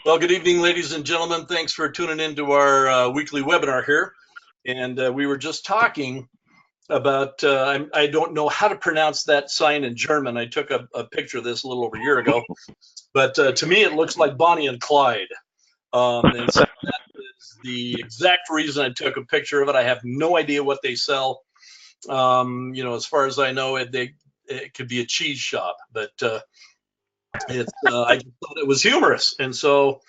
Well, good evening, ladies and gentlemen. Thanks for tuning into our weekly webinar here. And we were just talking about, I don't know how to pronounce that sign in German. I took a picture of this a little over a year ago, but to me, it looks like Bonnie and Clyde. And so that is the exact reason I took a picture of it. I have no idea what they sell. As far as I know, it could be a cheese shop, but I just thought it was humorous. And so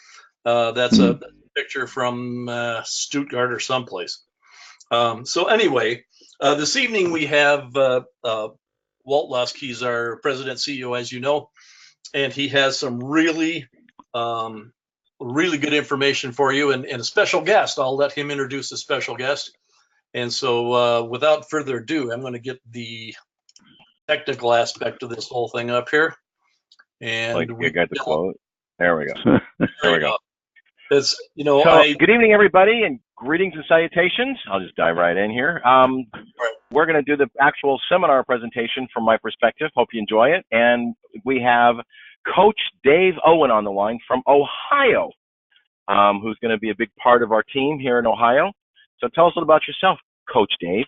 that's a picture from Stuttgart or someplace. So anyway, this evening we have Walt Lusk. He's our president CEO, as you know, and he has some really good information for you and a special guest. I'll let him introduce the special guest. And so without further ado, I'm going to get the technical aspect of this whole thing up here. And like you got the quote. There we go. There we go. It's, good evening, everybody, and greetings and salutations. I'll just dive right in here. We're going to do the actual seminar presentation from my perspective. Hope you enjoy it. And we have Coach Dave Owen on the line from Ohio, who's going to be a big part of our team here in Ohio. So tell us a little about yourself, Coach Dave.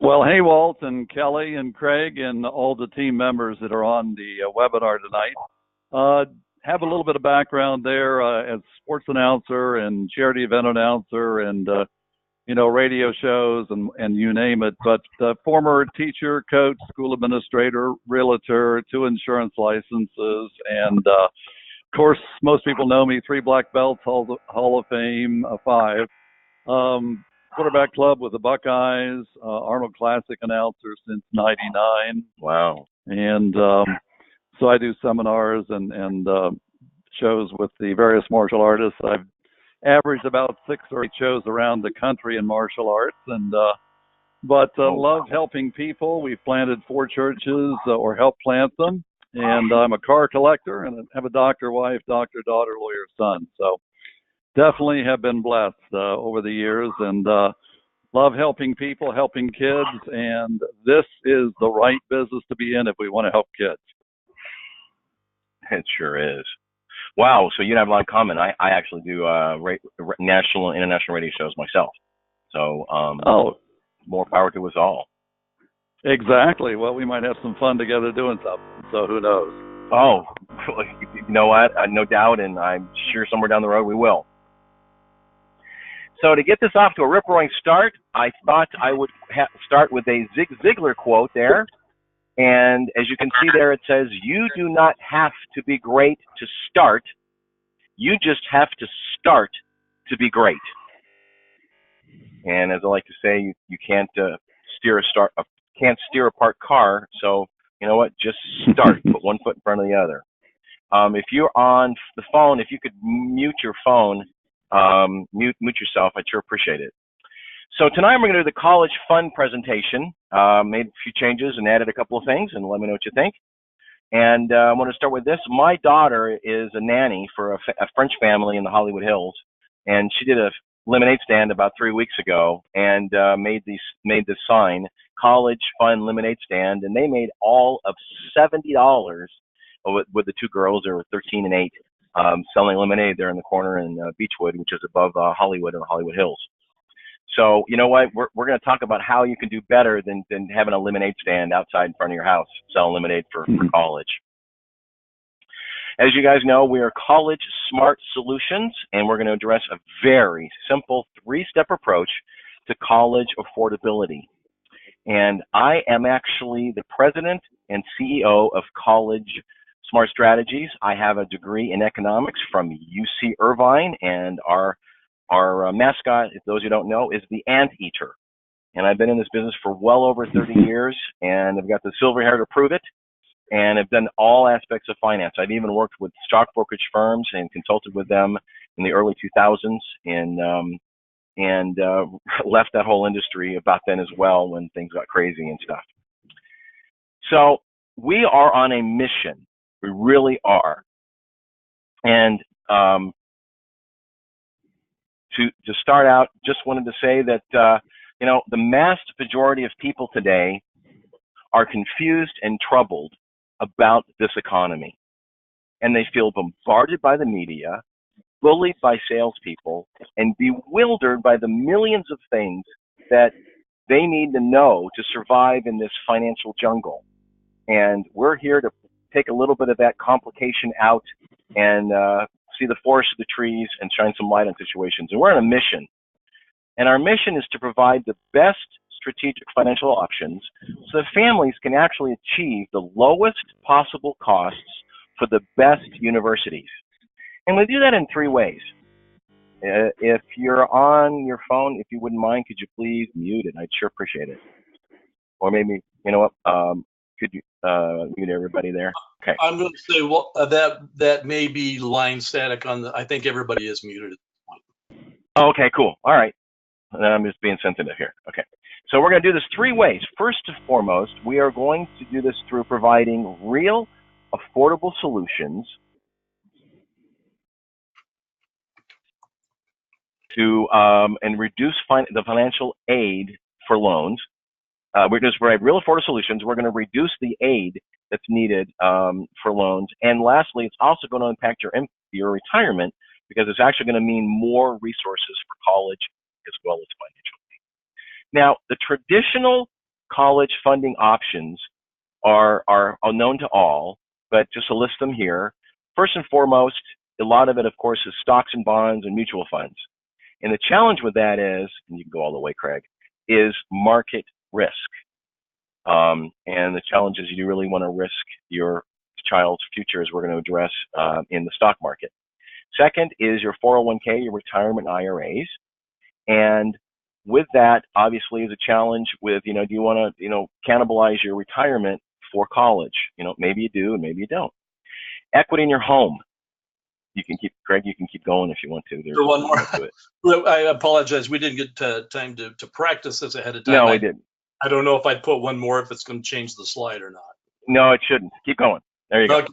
Well, hey, Walt and Kelly and Craig and all the team members that are on the webinar tonight. Have a little bit of background there as sports announcer and charity event announcer and, radio shows and you name it. But former teacher, coach, school administrator, realtor, 2 insurance licenses. And, of course, most people know me, 3 black belts, Hall of Fame, 5. Quarterback club with the Buckeyes, Arnold Classic announcer since '99. Wow. And so I do seminars and shows with the various martial artists. I've averaged about 6 or 8 shows around the country in martial arts, and love helping people. We've planted 4 churches or helped plant them, and I'm a car collector and have a doctor wife, doctor daughter, lawyer son. So definitely have been blessed over the years, and love helping people, helping kids, and this is the right business to be in if we want to help kids. It sure is. Wow, so you have a lot in common. I actually do national and international radio shows myself. So more power to us all. Exactly. Well, we might have some fun together doing something, so who knows? Oh, you know what? No doubt, and I'm sure somewhere down the road we will. So to get this off to a rip-roaring start, I thought I would start with a Zig Ziglar quote there. And as you can see there, it says, "You do not have to be great to start. You just have to start to be great." And as I like to say, you can't steer a parked car. So you know what? Just start. Put one foot in front of the other. If you're on the phone, if you could mute your phone, mute yourself, I'd sure appreciate it. So tonight we're going to do the college fund presentation. Made a few changes and added a couple of things, and let me know what you think. And I want to start with this. My daughter is a nanny for a French family in the Hollywood Hills, and she did a lemonade stand about 3 weeks ago and made this sign, College Fund Lemonade Stand, and they made all of $70 with the 2 girls. They were 13 and 8. Selling lemonade there in the corner in Beechwood, which is above Hollywood and the Hollywood Hills. So you know what? We're going to talk about how you can do better than having a lemonade stand outside in front of your house selling lemonade for college. As you guys know, we are College Smart Solutions, and we're going to address a very simple 3-step approach to college affordability. And I am actually the president and CEO of College Smart Strategies. I have a degree in economics from UC Irvine, and our mascot, if those who don't know, is the anteater. And I've been in this business for well over 30 years, and I've got the silver hair to prove it, and I've done all aspects of finance. I've even worked with stock brokerage firms and consulted with them in the early 2000s, and left that whole industry about then as well when things got crazy and stuff. So we are on a mission. We really are. And to start out, just wanted to say that, the vast majority of people today are confused and troubled about this economy. and they feel bombarded by the media, bullied by salespeople, and bewildered by the millions of things that they need to know to survive in this financial jungle. And we're here to take a little bit of that complication out and see the forest of the trees and shine some light on situations. And we're on a mission. And our mission is to provide the best strategic financial options so that families can actually achieve the lowest possible costs for the best universities. And we do that in 3 ways. If you're on your phone, if you wouldn't mind, could you please mute it? I'd sure appreciate it. Or maybe, you know what, could you mute everybody there? Okay. I'm going to say, well, that may be line static on the. I think everybody is muted at this point. Oh, okay, cool. All right. I'm just being sensitive here. Okay. So we're going to do this 3 ways. First and foremost, we are going to do this through providing real, affordable solutions to and reduce the financial aid for loans. We're going to provide real affordable solutions. We're going to reduce the aid that's needed for loans. And lastly, it's also going to impact your retirement because it's actually going to mean more resources for college as well as financial aid. Now, the traditional college funding options are known to all, but just to list them here. First and foremost, a lot of it, of course, is stocks and bonds and mutual funds. And the challenge with that is, and you can go all the way, Craig, is market risk. And the challenge is you really want to risk your child's future, as we're going to address in the stock market. Second is your 401k, your retirement IRAs. And with that, obviously, is a challenge with, do you want to, cannibalize your retirement for college? Maybe you do and maybe you don't. Equity in your home. You can keep, Craig, you can keep going if you want to. There's one more. To it. I apologize. We didn't get time to practice this ahead of time. No, we didn't. I don't know if I'd put one more if it's going to change the slide or not. No, it shouldn't. Keep going. There you go. Okay.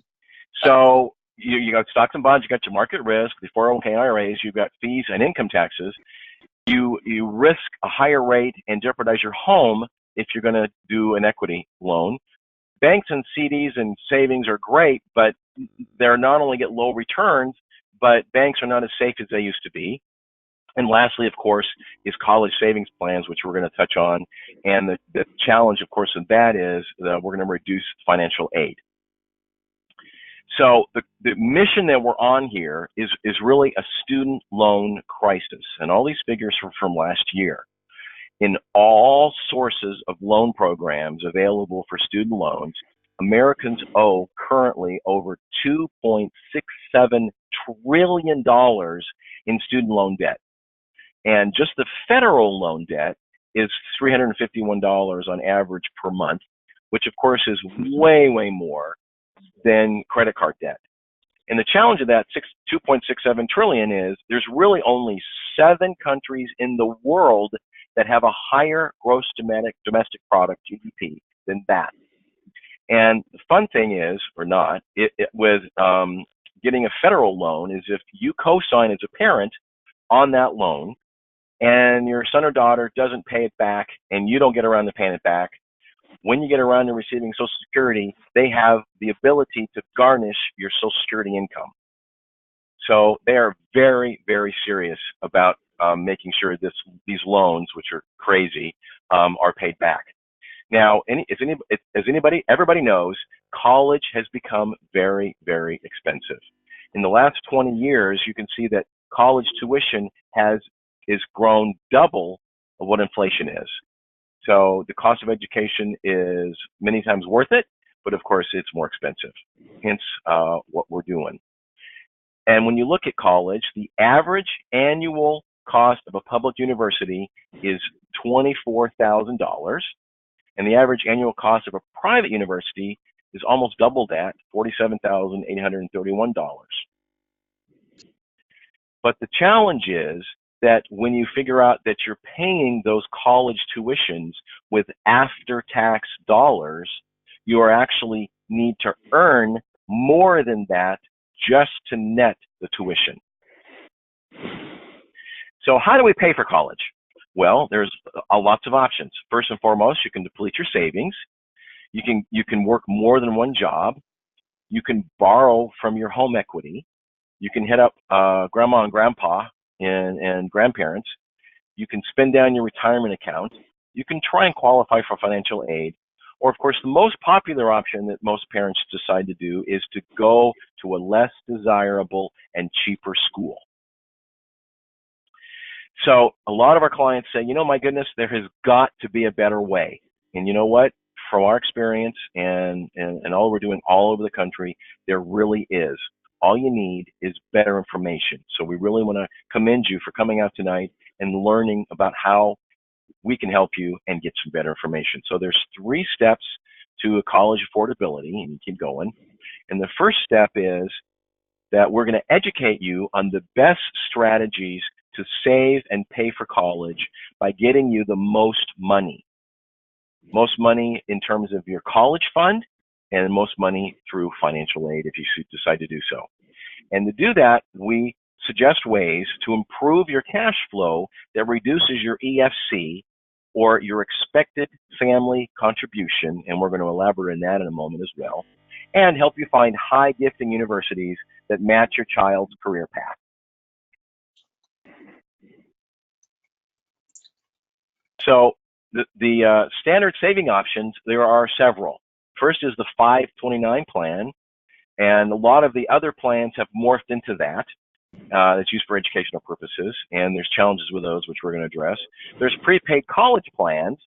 So you got stocks and bonds, you got your market risk, the 401k IRAs, you've got fees and income taxes. You risk a higher rate and jeopardize your home if you're going to do an equity loan. Banks and CDs and savings are great, but they're not only get low returns, but banks are not as safe as they used to be. And lastly, of course, is college savings plans, which we're going to touch on. And the challenge, of course, of that is that we're going to reduce financial aid. So the mission that we're on here is really a student loan crisis. And all these figures are from last year. In all sources of loan programs available for student loans, Americans owe currently over $2.67 trillion in student loan debt. And just the federal loan debt is $351 on average per month, which of course is way, way more than credit card debt. And the challenge of that $2.67 trillion is there's really only 7 countries in the world that have a higher gross domestic product, GDP, than that. And the fun thing is, or not, with getting a federal loan is if you co-sign as a parent on that loan and your son or daughter doesn't pay it back and you don't get around to paying it back, when you get around to receiving Social Security, they have the ability to garnish your Social Security income. So they are very, very serious about making sure these loans, which are crazy, are paid back. Now, everybody knows, college has become very, very expensive. In the last 20 years, you can see that college tuition is grown double of what inflation is. So the cost of education is many times worth it, but of course it's more expensive. Hence what we're doing. And when you look at college, the average annual cost of a public university is $24,000, and the average annual cost of a private university is almost double that, $47,831. But the challenge is that when you figure out that you're paying those college tuitions with after-tax dollars, you are actually need to earn more than that just to net the tuition. So how do we pay for college? Well, there's lots of options. First and foremost, you can deplete your savings. You can work more than one job. You can borrow from your home equity. You can hit up grandma and grandpa and grandparents. You can spend down your retirement account. You can try and qualify for financial aid. Or, of course, the most popular option that most parents decide to do is to go to a less desirable and cheaper school. So a lot of our clients say, my goodness, there has got to be a better way. And you know what? From our experience and all we're doing all over the country, there really is. All you need is better information. So we really want to commend you for coming out tonight and learning about how we can help you and get some better information. So there's 3 steps to a college affordability, and you keep going. And the first step is that we're going to educate you on the best strategies to save and pay for college by getting you the most money. Most money in terms of your college fund, and most money through financial aid if you decide to do so. And to do that, we suggest ways to improve your cash flow that reduces your EFC, or your expected family contribution, and we're going to elaborate on that in a moment as well, and help you find high gifting universities that match your child's career path. So the standard saving options, there are several. First is the 529 plan, and a lot of the other plans have morphed into that. It's used for educational purposes, and there's challenges with those, which we're going to address. There's prepaid college plans,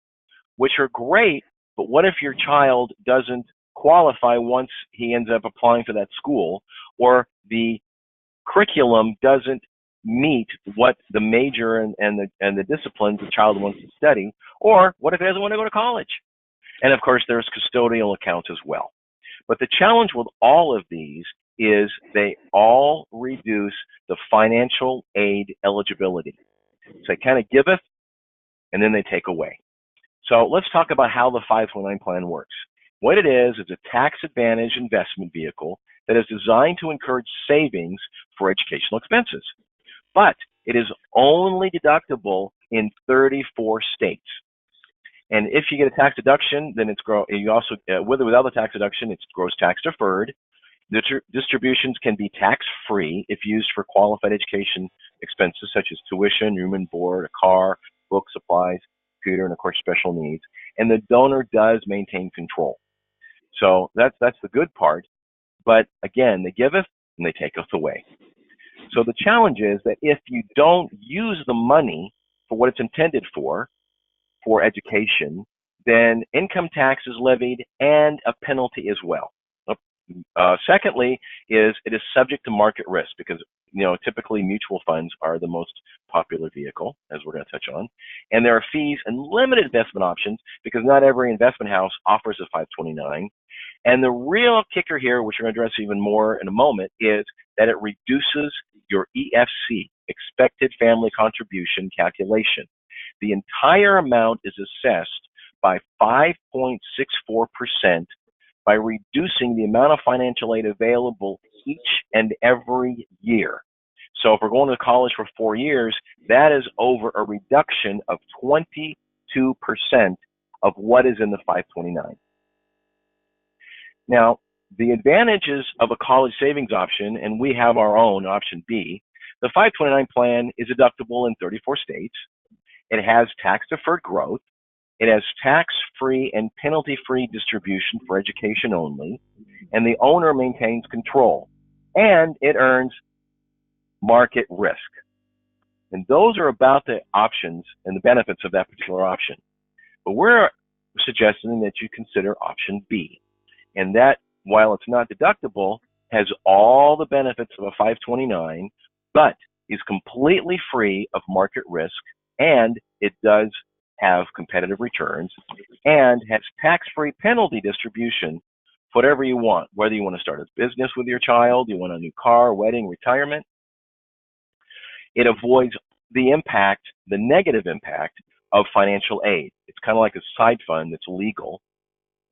which are great, but what if your child doesn't qualify once he ends up applying for that school, or the curriculum doesn't meet what the major and the disciplines the child wants to study, or what if he doesn't want to go to college? And of course, there's custodial accounts as well. But the challenge with all of these is they all reduce the financial aid eligibility. So they kind of giveth, and then they take away. So let's talk about how the 529 plan works. What it is a tax advantage investment vehicle that is designed to encourage savings for educational expenses. But it is only deductible in 34 states. And if you get a tax deduction, then you also, with or without the tax deduction, it's gross tax deferred. Distributions can be tax-free if used for qualified education expenses such as tuition, room and board, a car, book supplies, computer, and of course special needs. And the donor does maintain control. So that's the good part. But again, they giveth and they taketh away. So the challenge is that if you don't use the money for what it's intended for education, then income tax is levied and a penalty as well. Secondly, it is subject to market risk because typically mutual funds are the most popular vehicle, as we're going to touch on, and there are fees and limited investment options because not every investment house offers a 529. And the real kicker here, which we're going to address even more in a moment, is that it reduces your EFC, expected family contribution calculation. The entire amount is assessed by 5.64% by reducing the amount of financial aid available each and every year. So if we're going to college for 4 years, that is over a reduction of 22% of what is in the 529. Now, the advantages of a college savings option, and we have our own, option B, the 529 plan is deductible in 34 states. It has tax-deferred growth. It has tax-free and penalty-free distribution for education only, and the owner maintains control, and it earns market risk. And those are about the options and the benefits of that particular option. But we're suggesting that you consider option B, and that, while it's not deductible, has all the benefits of a 529, but is completely free of market risk, and it does have competitive returns, and has tax-free penalty distribution, whatever you want, whether you want to start a business with your child, you want a new car, wedding, retirement. It avoids the negative impact of financial aid. It's kind of like a side fund that's legal.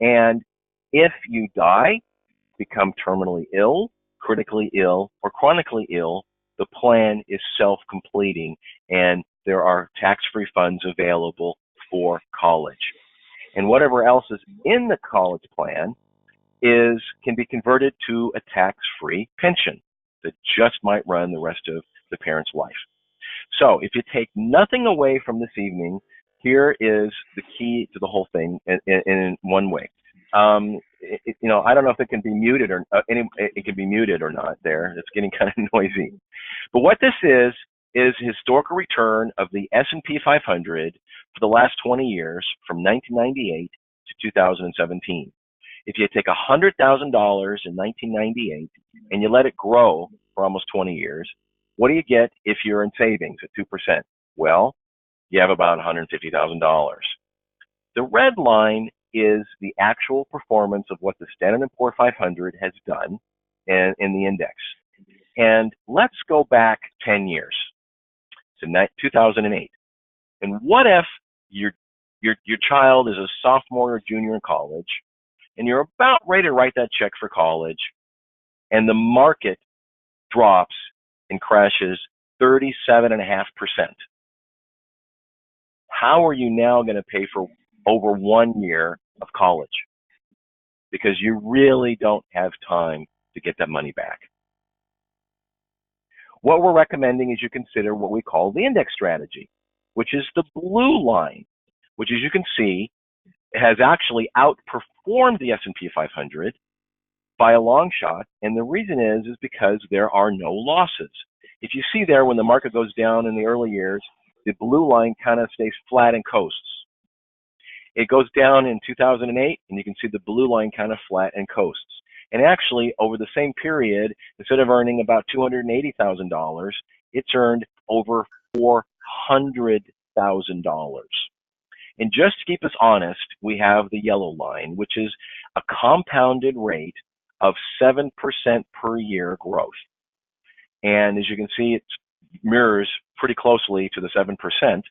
And if you die, become terminally ill, critically ill, or chronically ill, the plan is self-completing, and there are tax-free funds available for college. And whatever else is in the college plan can be converted to a tax-free pension that just might run the rest of the parent's life. So if you take nothing away from this evening, here is the key to the whole thing in one way. I don't know if it can be muted or it can be muted or not there. It's getting kind of noisy. But what this is historical return of the S&P 500 for the last 20 years from 1998 to 2017. If you take $100,000 in 1998 and you let it grow for almost 20 years, what do you get if you're in savings at 2%? Well, you have about $150,000. The red line is the actual performance of what the Standard & Poor's 500 has done in the index. And let's go back 10 years to 2008. And what if your child is a sophomore or junior in college, and you're about ready to write that check for college, and the market drops and crashes 37.5%. How are you now going to pay for over 1 year of college? Because you really don't have time to get that money back. What we're recommending is you consider what we call the index strategy, which is the blue line, which, as you can see, has actually outperformed the S&P 500 by a long shot. And the reason is because there are no losses. If you see there, when the market goes down in the early years, the blue line kind of stays flat and coasts. It goes down in 2008, and you can see the blue line kind of flat and coasts. And actually, over the same period, instead of earning about $280,000, it's earned over $400,000. And just to keep us honest, we have the yellow line, which is a compounded rate of 7% per year growth. And as you can see, it mirrors pretty closely to the 7%.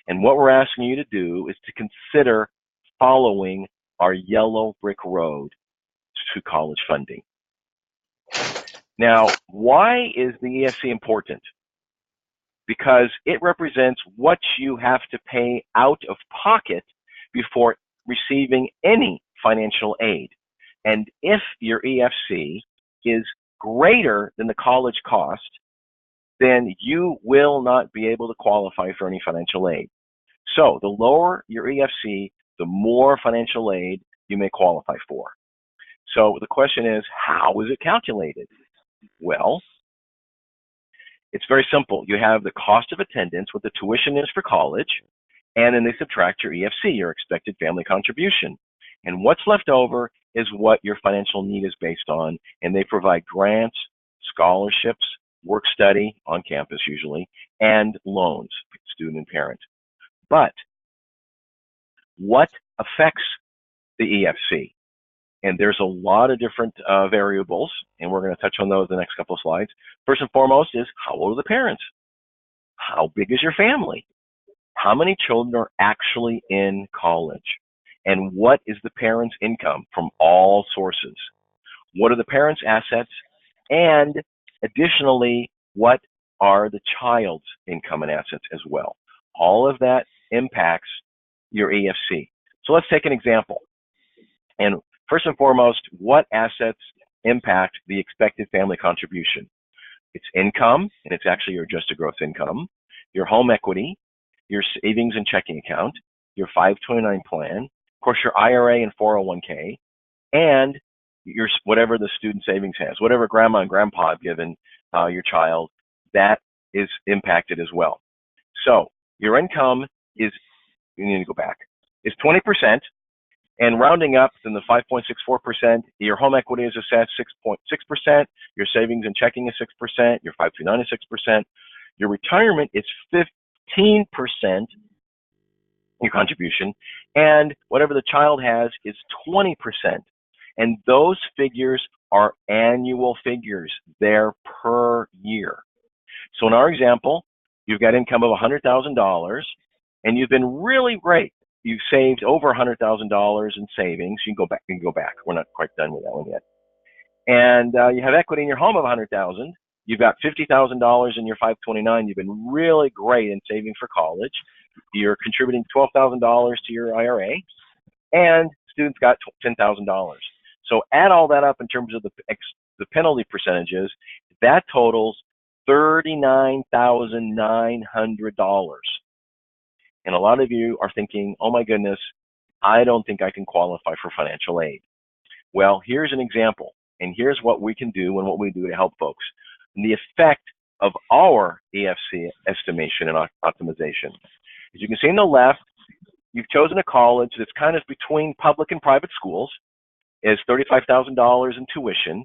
And what we're asking you to do is to consider following our yellow brick road to college funding. Now, why is the EFC important? Because it represents what you have to pay out of pocket before receiving any financial aid. And if your EFC is greater than the college cost, then you will not be able to qualify for any financial aid. So the lower your EFC, the more financial aid you may qualify for. So the question is, how is it calculated? Well, it's very simple. You have the cost of attendance, what the tuition is for college, and then they subtract your EFC, your expected family contribution. And what's left over is what your financial need is based on, and they provide grants, scholarships, work study on campus usually, and loans, student and parent. But what affects the EFC? And there's a lot of different variables, and we're going to touch on those in the next couple of slides. First and foremost is, how old are the parents? How big is your family? How many children are actually in college? And what is the parents' income from all sources? What are the parents' assets? And additionally, what are the child's income and assets as well? All of that impacts your EFC. So let's take an example. And first and foremost, what assets impact the expected family contribution? It's income, and it's actually your adjusted gross income, your home equity, your savings and checking account, your 529 plan, of course your IRA and 401k, and your whatever the student savings has, whatever grandma and grandpa have given your child, that is impacted as well. So your income is, you need to go back, is 20%, and rounding up in the 5.64%, your home equity is assessed 6.6%, your savings and checking is 6%, your 529 is 6%, your retirement is 15%, your contribution, and whatever the child has is 20%. And those figures are annual figures. They're per year. So in our example, you've got income of $100,000, and you've been really great. You've saved over $100,000 in savings. You can go back. We're not quite done with that one yet. And you have equity in your home of $100,000. You've got $50,000 in your 529. You've been really great in saving for college. You're contributing $12,000 to your IRA, and students got $10,000. So add all that up in terms of the penalty percentages. That totals $39,900. And a lot of you are thinking, oh my goodness, I don't think I can qualify for financial aid. Well, here's an example, and here's what we can do and what we do to help folks. And the effect of our EFC estimation and optimization. As you can see on the left, you've chosen a college that's kind of between public and private schools, is $35,000 in tuition,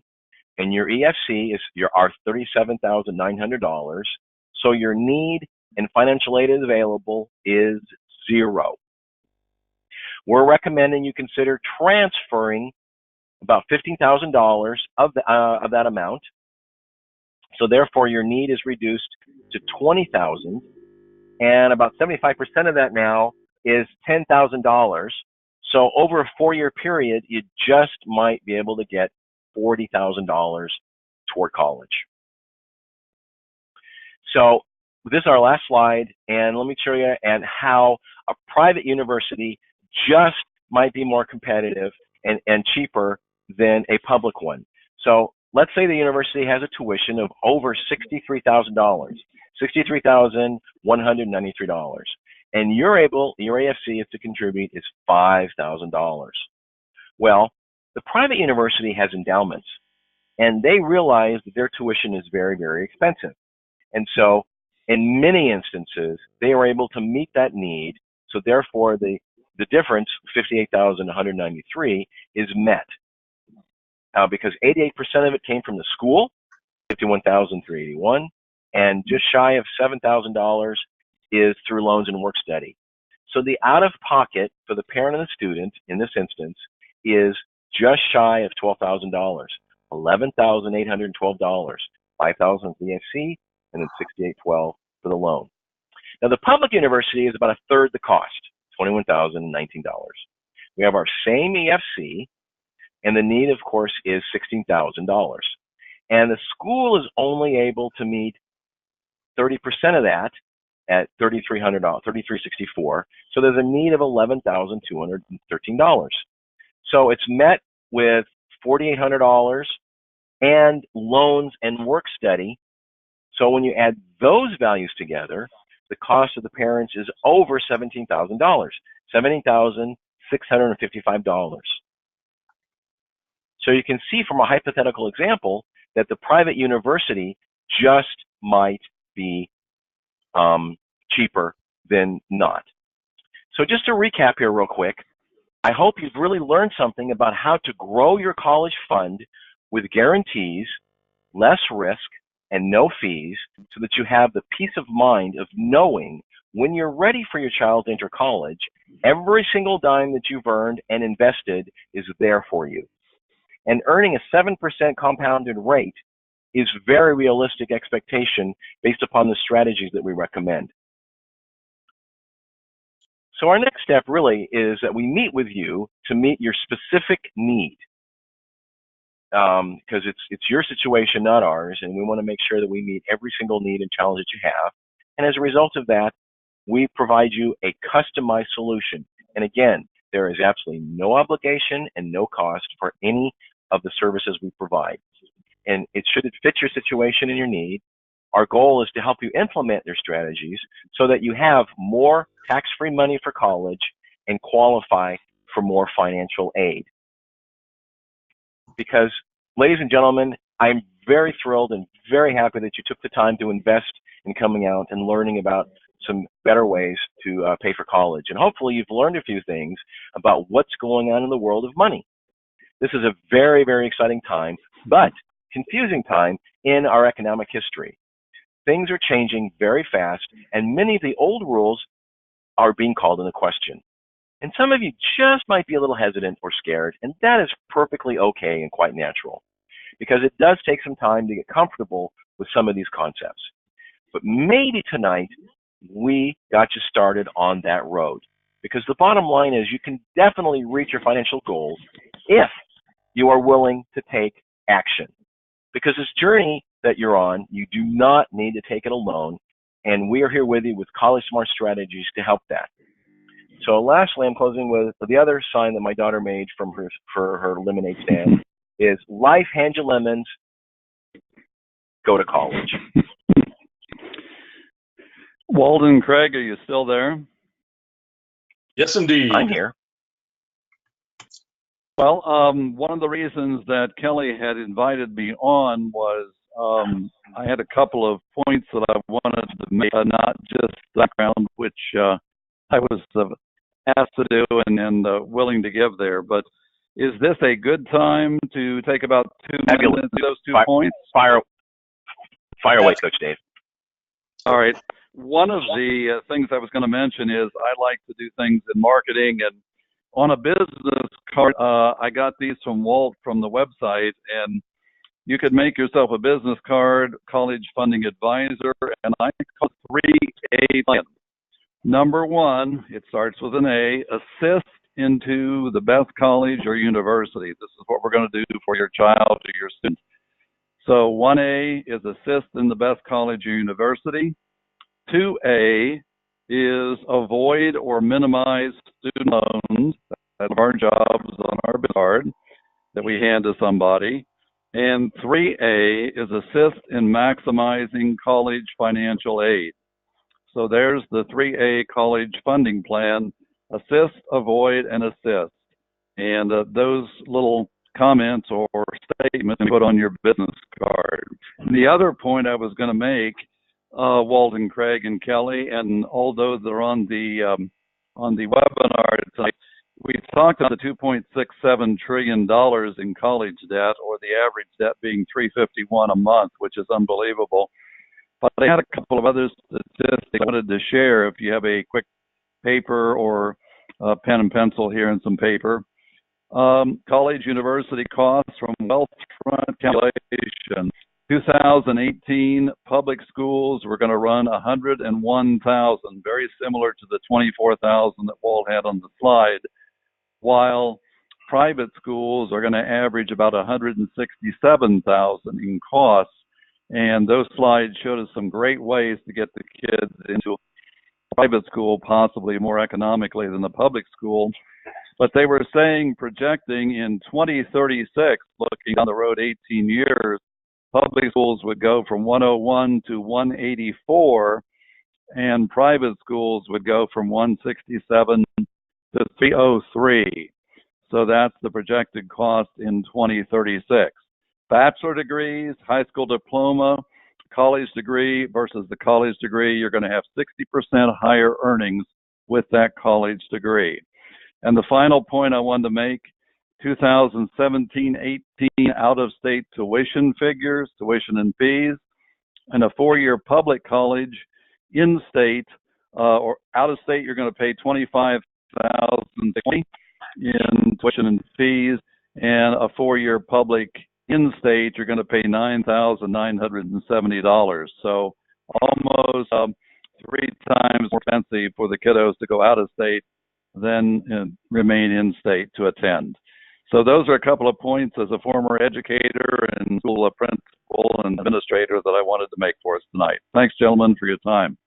and your EFC is our $37,900. So your need and financial aid available is 0. We're recommending you consider transferring about $15,000 of that amount. So therefore, your need is reduced to $20,000, and about 75% of that now is $10,000. So over a 4-year period, you just might be able to get $40,000 toward college. So this is our last slide, and let me show you and how a private university just might be more competitive and cheaper than a public one. So let's say the university has a tuition of over $63,000, $63,193, and your AFC is to contribute is $5,000. Well, the private university has endowments, and they realize that their tuition is very, very expensive. And so in many instances, they are able to meet that need. So therefore, the difference, $58,193, is met. Because 88% of it came from the school, $51,381, and just shy of $7,000 is through loans and work study. So the out-of-pocket for the parent and the student, in this instance, is just shy of $12,000, $11,812, $5,000 for the EFC, and then $6,812 for the loan. Now, the public university is about a third the cost, $21,019. We have our same EFC, and the need, of course, is $16,000. And the school is only able to meet 30% of that at $3,300, $3,364. So there's a need of $11,213. So it's met with $4,800 and loans and work study. So when you add those values together, the cost of the parents is over $17,000, $17,655. So you can see from a hypothetical example that the private university just might be cheaper than not. So just to recap here real quick, I hope you've really learned something about how to grow your college fund with guarantees, less risk, and no fees, so that you have the peace of mind of knowing when you're ready for your child to enter college, every single dime that you've earned and invested is there for you. And earning a 7% compounded rate is very realistic expectation based upon the strategies that we recommend. So our next step really is that we meet with you to meet your specific need. Because it's your situation, not ours, and we want to make sure that we meet every single need and challenge that you have. And as a result of that, we provide you a customized solution. And again, there is absolutely no obligation and no cost for any of the services we provide. And should it fit your situation and your need, our goal is to help you implement their strategies so that you have more tax-free money for college and qualify for more financial aid. Because, ladies and gentlemen, I'm very thrilled and very happy that you took the time to invest in coming out and learning about some better ways to pay for college. And hopefully you've learned a few things about what's going on in the world of money. This is a very, very exciting time, but confusing time in our economic history. Things are changing very fast, and many of the old rules are being called into question. And some of you just might be a little hesitant or scared, and that is perfectly okay and quite natural, because it does take some time to get comfortable with some of these concepts. But maybe tonight we got you started on that road, because the bottom line is you can definitely reach your financial goals if you are willing to take action. Because this journey that you're on, you do not need to take it alone, and we are here with you with College Smart strategies to help that. So lastly, I'm closing with the other sign that my daughter made from for her lemonade stand is life hand you lemons, go to college. Walden, Craig, are you still there? Yes, indeed. I'm here. Well, one of the reasons that Kelly had invited me on was I had a couple of points that I wanted to make, not just background, which I was asked to do and willing to give there. But is this a good time to take about 2 minutes to those 2 points? Fire away, Coach Dave. All right. One of the things I was going to mention is I like to do things in marketing, and on a business card, I got these from Walt from the website, and you could make yourself a business card, college funding advisor, and I call it 3A plan. Number one, it starts with an A, assist into the best college or university. This is what we're going to do for your child or your student. So 1A is assist in the best college or university. 2A is avoid or minimize student loans. That's our jobs on our business card that we hand to somebody. And 3A is assist in maximizing college financial aid. So there's the 3A college funding plan: assist, avoid, and assist. And those little comments or statements put on your business card. And the other point I was going to make, Walden, Craig, and Kelly, and all those that are on the webinar tonight, we talked about the $2.67 trillion in college debt, or the average debt being $351 a month, which is unbelievable. But I had a couple of other statistics I wanted to share. If you have a quick paper or a pen and pencil here and some paper. College university costs from Wealthfront calculation. 2018 public schools were going to run 101,000, very similar to the 24,000 that Walt had on the slide, while private schools are going to average about 167,000 in costs. And those slides showed us some great ways to get the kids into private school, possibly more economically than the public school. But they were saying, projecting in 2036, looking down the road 18 years, public schools would go from 101 to 184, and private schools would go from 167 to 303. So that's the projected cost in 2036. Bachelor degrees, high school diploma, college degree versus the college degree, you're going to have 60% higher earnings with that college degree. And the final point I wanted to make, 2017-18 out-of-state tuition figures, tuition and fees, and a 4-year public college in-state or out-of-state, you're going to pay $25,020 in tuition and fees, and a 4-year public in-state, you're going to pay $9,970. So almost 3 times more expensive for the kiddos to go out-of-state than remain in-state to attend. So those are a couple of points as a former educator and school principal and administrator that I wanted to make for us tonight. Thanks, gentlemen, for your time.